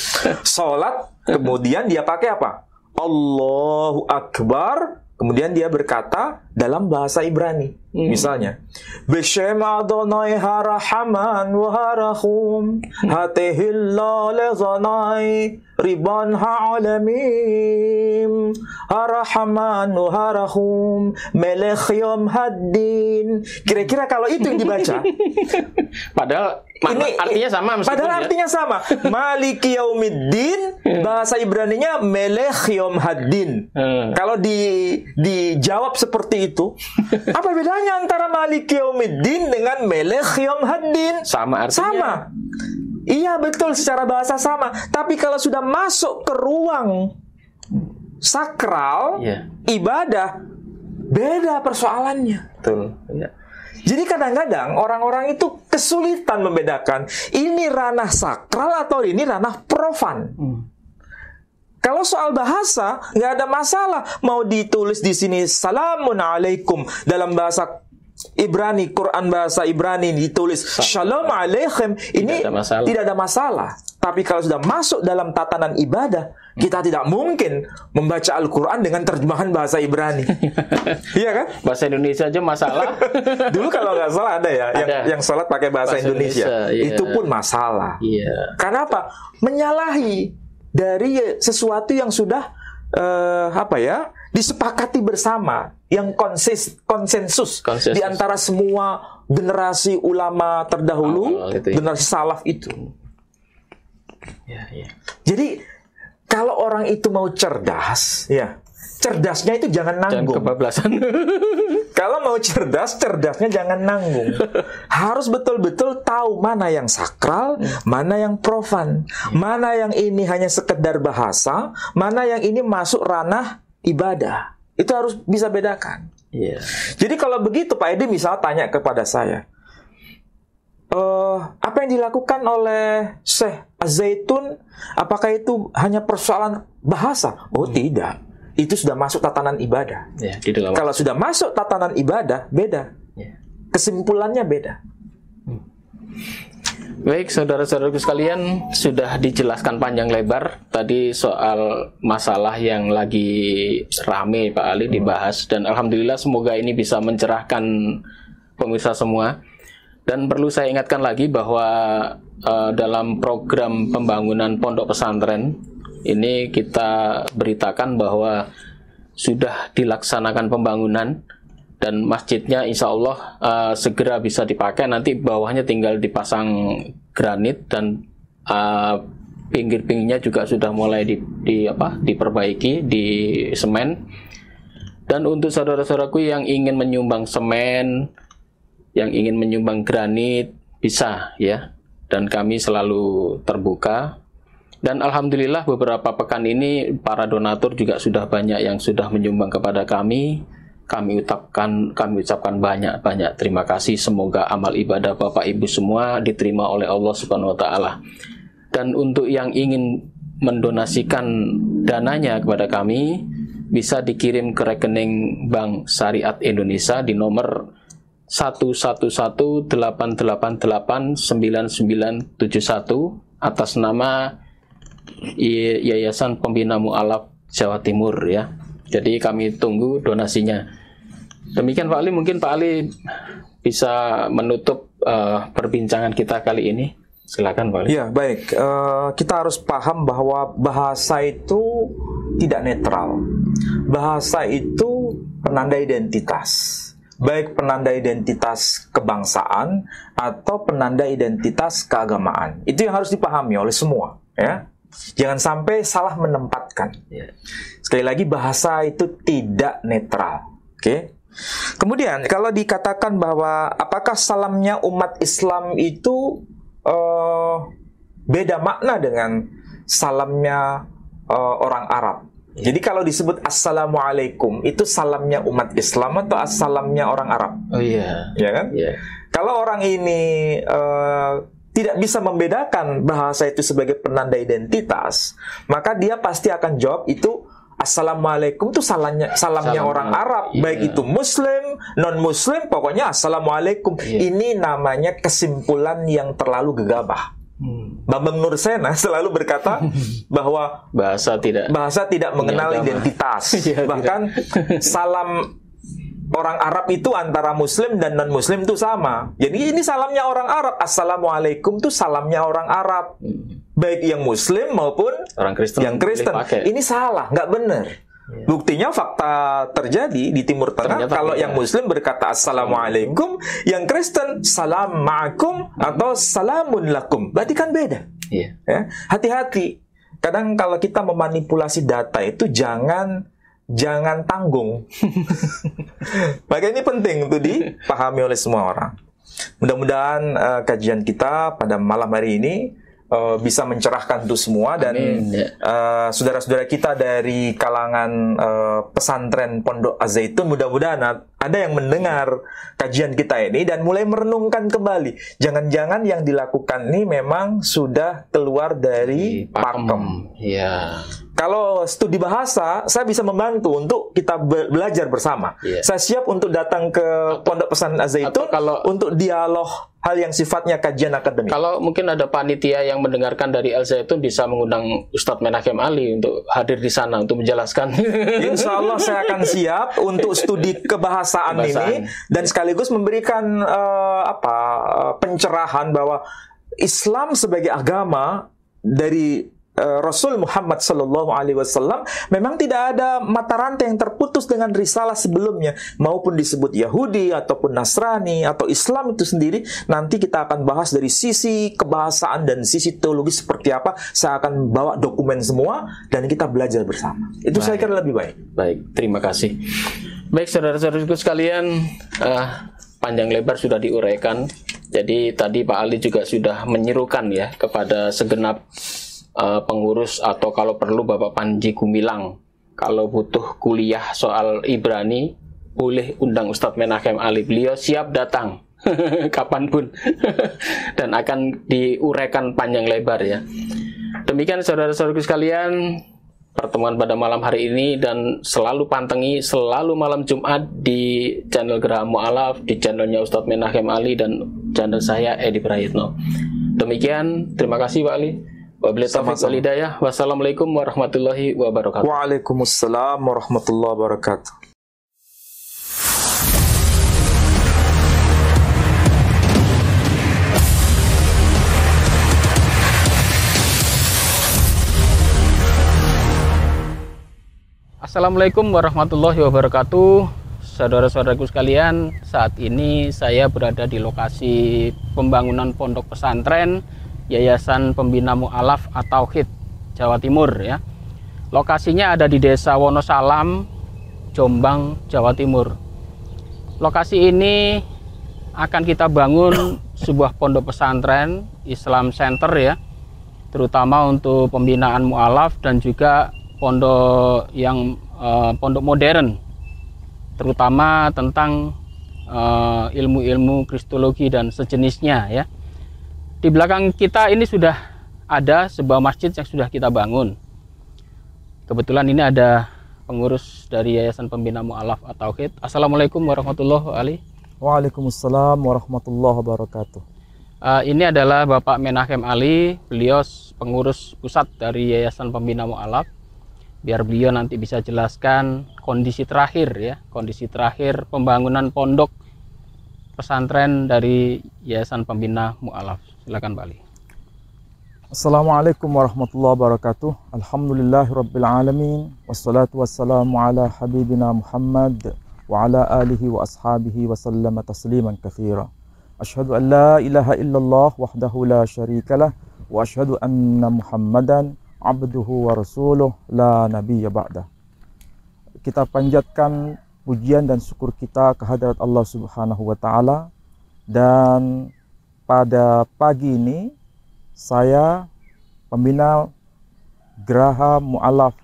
Speaker 2: sholat, kemudian dia pakai apa? Allahu Akbar. Kemudian dia berkata dalam bahasa Ibrani, misalnya, Bishem Adonai Harahaman wa Harahum Hatehillah lezanai Riban ha'alamim Harahaman wa Harahum Melech Yom Haddin. Kira-kira kalau itu yang dibaca,
Speaker 1: padahal artinya sama.
Speaker 2: Padahal artinya sama. Maliki Yaumiddin, bahasa Ibraninya Melech Yom Haddin. Kalau dijawab seperti itu, apa bedanya antara Maliki Yaumiddin dengan Melech Yom Haddin?
Speaker 1: Sama artinya.
Speaker 2: Sama. Iya betul, secara bahasa sama. Tapi kalau sudah masuk ke ruang sakral, ibadah, beda persoalannya.
Speaker 1: Betul. Ya.
Speaker 2: Jadi kadang-kadang orang-orang itu kesulitan membedakan ini ranah sakral atau ini ranah profan. Kalau soal bahasa nggak ada masalah, mau ditulis di sini Salamun alaikum dalam bahasa Ibrani, Quran bahasa Ibrani ditulis Shalom alaikum, ini tidak ada masalah. Tapi kalau sudah masuk dalam tatanan ibadah, kita tidak mungkin membaca Al-Quran dengan terjemahan bahasa Ibrani. Iya kan?
Speaker 1: Bahasa Indonesia aja masalah.
Speaker 2: Dulu kalau nggak salah ada ya yang sholat pakai bahasa Indonesia. Itu pun masalah. Karena apa? Menyalahi dari sesuatu yang sudah disepakati bersama, yang konsensus di antara semua generasi ulama terdahulu, generasi salaf itu. Jadi kalau orang itu mau cerdas, cerdasnya itu jangan nanggung.
Speaker 1: Jangan kebablasan.
Speaker 2: Kalau mau cerdas, cerdasnya jangan nanggung. Harus betul-betul tahu mana yang sakral, mana yang profan, mana yang ini hanya sekedar bahasa, mana yang ini masuk ranah ibadah. Itu harus bisa bedakan. Jadi kalau begitu Pak Edi misal tanya kepada saya, apa yang dilakukan oleh Syekh Az-Zaitun, apakah itu hanya persoalan bahasa? Oh tidak, itu sudah masuk tatanan ibadah.
Speaker 1: Ya, di dalam.
Speaker 2: Kalau sudah masuk tatanan ibadah, beda.
Speaker 1: Ya.
Speaker 2: Kesimpulannya beda.
Speaker 1: Baik, saudara-saudaraku sekalian, sudah dijelaskan panjang lebar tadi soal masalah yang lagi rame Pak Ali dibahas, dan alhamdulillah semoga ini bisa mencerahkan pemirsa semua. Dan perlu saya ingatkan lagi bahwa dalam program pembangunan pondok pesantren ini kita beritakan bahwa sudah dilaksanakan pembangunan dan masjidnya insya Allah segera bisa dipakai. Nanti bawahnya tinggal dipasang granit dan pinggir-pinggirnya juga sudah mulai diperbaiki di semen. Dan untuk saudara-saudaraku yang ingin menyumbang semen, yang ingin menyumbang granit, bisa ya. Dan kami selalu terbuka. Dan alhamdulillah beberapa pekan ini para donatur juga sudah banyak yang sudah menyumbang kepada kami. Kami ucapkan banyak terima kasih. Semoga amal ibadah Bapak Ibu semua diterima oleh Allah Subhanahu wa taala. Dan untuk yang ingin mendonasikan dananya kepada kami, bisa dikirim ke rekening Bank Syariat Indonesia di nomor 11188899971 atas nama Yayasan Pembina Mu'alaf Jawa Timur ya. Jadi kami tunggu donasinya. Demikian Pak Ali, mungkin Pak Ali bisa menutup perbincangan kita kali ini. Silakan Pak Ali.
Speaker 2: Ya, baik. Kita harus paham bahwa bahasa itu tidak netral. Bahasa itu penanda identitas. Baik penanda identitas kebangsaan atau penanda identitas keagamaan. Itu yang harus dipahami oleh semua, ya. Jangan sampai salah menempatkan. Sekali lagi, bahasa itu tidak netral. Oke. Kemudian kalau dikatakan bahwa apakah salamnya umat Islam itu beda makna dengan salamnya orang Arab. Jadi kalau disebut Assalamualaikum, itu salamnya umat Islam atau salamnya orang Arab?
Speaker 1: Oh iya.
Speaker 2: Ya kan?
Speaker 1: Yeah.
Speaker 2: Kalau orang ini tidak bisa membedakan bahasa itu sebagai penanda identitas, maka dia pasti akan jawab itu Assalamualaikum itu salamnya orang Arab, baik itu Muslim, non-Muslim, pokoknya Assalamualaikum. Ini namanya kesimpulan yang terlalu gegabah. Bambang Nursena selalu berkata bahwa bahasa tidak mengenal identitas. Bahkan salam orang Arab itu antara Muslim dan non-Muslim itu sama. Jadi ini salamnya orang Arab. Assalamualaikum itu salamnya orang Arab, baik yang Muslim maupun
Speaker 1: orang Kristen,
Speaker 2: yang Kristen. Ini salah, nggak benar. Buktinya fakta terjadi di Timur Tengah. Kalau yang Muslim berkata Assalamualaikum, yang Kristen salam ma'akum atau salamun lakum. Berarti kan beda. Ya? Hati-hati. Kadang kalau kita memanipulasi data itu jangan tanggung. Maka ini penting untuk dipahami oleh semua orang. Mudah-mudahan kajian kita pada malam hari ini bisa mencerahkan untuk semua. Dan saudara-saudara kita dari kalangan pesantren Pondok Az-Zaitun, mudah-mudahan ada yang mendengar kajian kita ini dan mulai merenungkan kembali. Jangan-jangan yang dilakukan ini memang sudah keluar dari pakem. Kalau studi bahasa, saya bisa membantu untuk kita belajar bersama. Saya siap untuk datang ke Pondok Pesantren Az-Zaitun untuk dialog hal yang sifatnya kajian akademik. Kalau
Speaker 1: mungkin ada panitia yang mendengarkan dari Al-Zaitun, bisa mengundang Ustadz Menachem Ali untuk hadir di sana untuk menjelaskan.
Speaker 2: Insya Allah saya akan siap untuk studi kebahasaan ini dan sekaligus memberikan pencerahan bahwa Islam sebagai agama dari Rasul Muhammad SAW memang tidak ada mata rantai yang terputus dengan risalah sebelumnya, maupun disebut Yahudi ataupun Nasrani atau Islam itu sendiri. Nanti kita akan bahas dari sisi kebahasaan dan sisi teologi seperti apa. Saya akan bawa dokumen semua dan kita belajar bersama. Itu saya kira lebih baik.
Speaker 1: Baik, terima kasih. Baik, saudara-saudaraku sekalian, panjang lebar sudah diuraikan. Jadi tadi Pak Ali juga sudah menyerukan ya kepada segenap pengurus, atau kalau perlu Bapak Panji Gumilang, kalau butuh kuliah soal Ibrani boleh undang Ustadz Menachem Ali, beliau siap datang. kapanpun dan akan diuraikan panjang lebar ya. Demikian saudara-saudaraku sekalian, pertemuan pada malam hari ini, dan selalu pantengi selalu malam Jumat di channel Geraha Mu'alaf, di channelnya Ustadz Menachem Ali dan channel saya Edi Prayitno. Demikian, terima kasih Pak Ali. Wabillahi taufiq wal hidayah. Wassalamualaikum warahmatullahi wabarakatuh.
Speaker 2: Waalaikumsalam warahmatullahi wabarakatuh.
Speaker 1: Assalamualaikum warahmatullahi wabarakatuh. Saudara-saudaraku sekalian, saat ini saya berada di lokasi pembangunan pondok pesantren Yayasan Pembina Mu'alaf At-Tauhid Jawa Timur ya. Lokasinya ada di Desa Wonosalam, Jombang, Jawa Timur. Lokasi ini akan kita bangun sebuah pondok pesantren Islam Center ya, terutama untuk pembinaan mu'alaf dan juga pondok yang pondok modern, terutama tentang ilmu-ilmu kristologi dan sejenisnya ya. Di belakang kita ini sudah ada sebuah masjid yang sudah kita bangun. Kebetulan ini ada pengurus dari Yayasan Pembina Mu'alaf At-Tauhid. Assalamualaikum warahmatullahi wabarakatuh.
Speaker 2: Waalaikumsalam warahmatullahi wabarakatuh.
Speaker 1: Ini adalah Bapak Menachem Ali, beliau pengurus pusat dari Yayasan Pembina Mu'alaf. Biar beliau nanti bisa jelaskan kondisi terakhir ya, kondisi terakhir pembangunan pondok pesantren dari Yayasan Pembina Mu'alaf. Silakan Pak Ali.
Speaker 3: Assalamualaikum warahmatullahi wabarakatuh. Alhamdulillahirabbil alamin, wassalatu wassalamu ala habibina Muhammad wa ala alihi wa ashabihi wa sallama tasliman katsira. Asyhadu an la ilaha illallah wahdahu la syarikalah wa asyhadu anna Muhammadan abduhu wa rasuluh la nabiyya ba'dah. Kita panjatkan pujian dan syukur kita kehadirat Allah Subhanahu wa taala, dan pada pagi ini saya, pembina Geraha Mu'alaf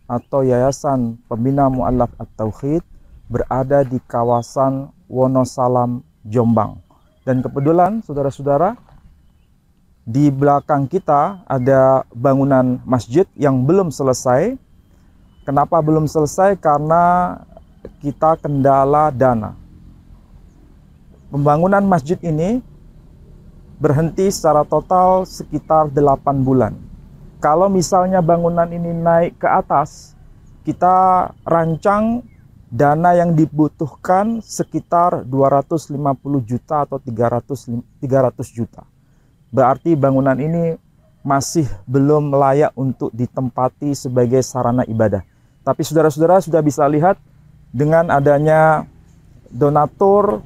Speaker 3: atau Yayasan Pembina Mu'alaf At-Tauhid, berada di kawasan Wonosalam, Jombang. Dan kebetulan saudara-saudara, di belakang kita ada bangunan masjid yang belum selesai. Kenapa belum selesai? Karena kita kendala dana. Pembangunan masjid ini berhenti secara total sekitar 8 bulan. Kalau misalnya bangunan ini naik ke atas, kita rancang dana yang dibutuhkan sekitar 250 juta atau 300 juta. Berarti bangunan ini masih belum layak untuk ditempati sebagai sarana ibadah. Tapi saudara-saudara sudah bisa lihat dengan adanya donatur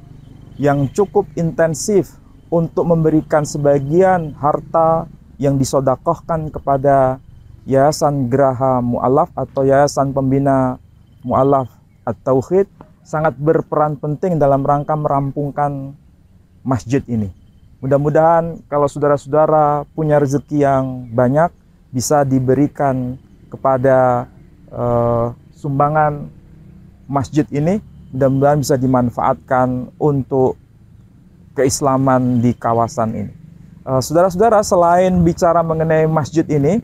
Speaker 3: yang cukup intensif untuk memberikan sebagian harta yang disodakohkan kepada Yayasan Geraha Mu'alaf atau Yayasan Pembina Mu'alaf At-Tauhid, sangat berperan penting dalam rangka merampungkan masjid ini. Mudah-mudahan kalau saudara-saudara punya rezeki yang banyak, bisa diberikan kepada sumbangan masjid ini. Mudah-mudahan bisa dimanfaatkan untuk keislaman di kawasan ini. Saudara-saudara, selain bicara mengenai masjid ini,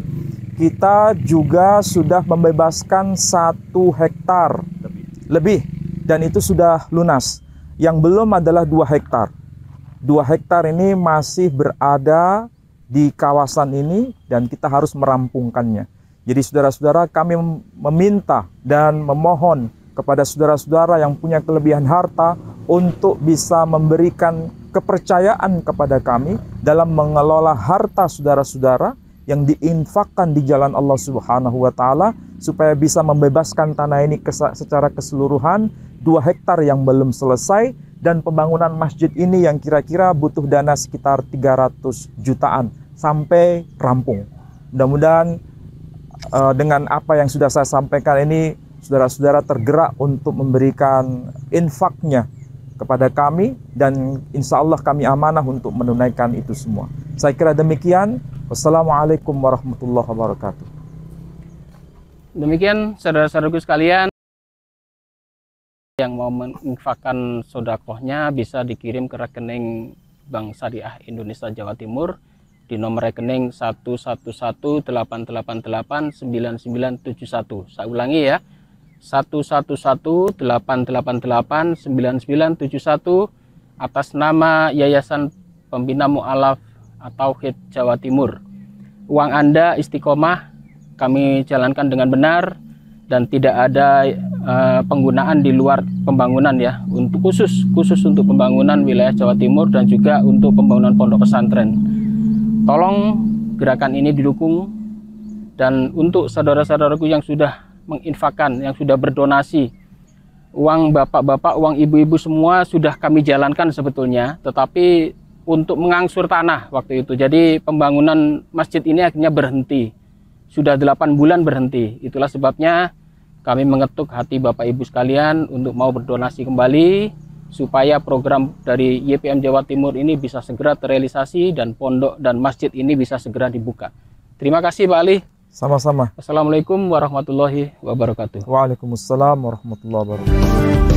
Speaker 3: kita juga sudah membebaskan 1 hektar lebih, dan itu sudah lunas. Yang belum adalah 2 hektar. 2 hektar ini masih berada di kawasan ini dan kita harus merampungkannya. Jadi saudara-saudara, kami meminta dan memohon kepada saudara-saudara yang punya kelebihan harta untuk bisa memberikan kepercayaan kepada kami dalam mengelola harta saudara-saudara yang diinfakkan di jalan Allah Subhanahu wa taala, supaya bisa membebaskan tanah ini secara keseluruhan, 2 hektar yang belum selesai, dan pembangunan masjid ini yang kira-kira butuh dana sekitar 300 jutaan sampai rampung. Mudah-mudahan dengan apa yang sudah saya sampaikan ini, saudara-saudara tergerak untuk memberikan infaknya kepada kami, dan insya Allah kami amanah untuk menunaikan itu semua. Saya kira demikian. Wassalamualaikum warahmatullahi wabarakatuh.
Speaker 1: Demikian saudara-saudaraku sekalian, Yang mau menginfakkan sodakohnya bisa dikirim ke rekening Bank Syariah Indonesia Jawa Timur di nomor rekening 111888991. Saya ulangi ya, 111888991 atas nama Yayasan Pembina Mu'alaf At-Tauhid Jawa Timur. Uang Anda istiqomah kami jalankan dengan benar dan tidak ada penggunaan di luar pembangunan ya, untuk khusus untuk pembangunan wilayah Jawa Timur dan juga untuk pembangunan pondok pesantren. Tolong gerakan ini didukung, dan untuk saudara-saudaraku yang sudah menginfakkan, yang sudah berdonasi, uang bapak-bapak, uang ibu-ibu semua sudah kami jalankan sebetulnya, tetapi untuk mengangsur tanah waktu itu. Jadi pembangunan masjid ini akhirnya berhenti. Sudah 8 bulan berhenti. Itulah sebabnya kami mengetuk hati Bapak Ibu sekalian untuk mau berdonasi kembali supaya program dari YPM Jawa Timur ini bisa segera terrealisasi dan pondok dan masjid ini bisa segera dibuka. Terima kasih Pak Ali.
Speaker 3: Sama-sama.
Speaker 1: Assalamualaikum warahmatullahi wabarakatuh.
Speaker 3: Waalaikumsalam warahmatullahi wabarakatuh.